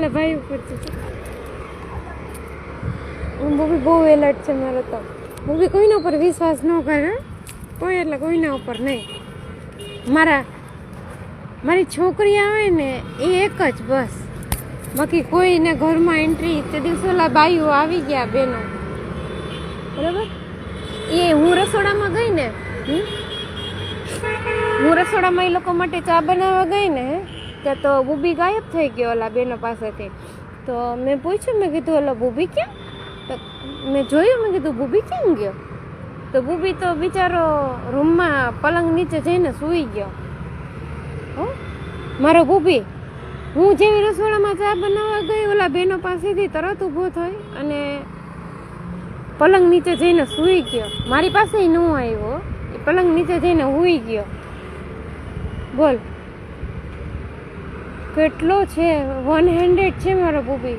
ભાઈ ઉપર મૂવી બહુ એલર્ટ છે મારો તો. મૂવી કોઈના ઉપર વિશ્વાસ ન કરે, કોઈ એટલે કોઈના ઉપર નહીં. મારી છોકરી આવે ને એ એક જ બસ, બાકી કોઈને ઘરમાં એન્ટ્રી તે દિવસે ઓલા બાઈઓ આવી ગયા બેનો, બરાબર. એ હું રસોડામાં ગઈ ને, હું રસોડામાં એ લોકો માટે ચા બનાવવા ગઈ ને ત્યાં તો બુબી ગાયબ થઈ ગયો ઓલા બેનો પાસેથી. તો મેં પૂછ્યું, મેં કીધું ઓલો બુબી ક્યાં? તો મેં જોયું, મેં કીધું બુબી ક્યાં ગયો? તો બુબી તો બિચારો રૂમમાં પલંગ નીચે જઈને સૂઈ ગયો. હો મારો બુબી, હું જેવી રસોડામાં ચા બનાવવા ગઈ ઓલા બેનો પાસેથી તરત ઊભો થઈ અને પલંગ નીચે જઈને સૂઈ ગયો. મારી પાસે ન આવ્યો, એ પલંગ નીચે જઈને સૂઈ ગયો. બોલ કેટલો છે, 100 છે મારો બુબી.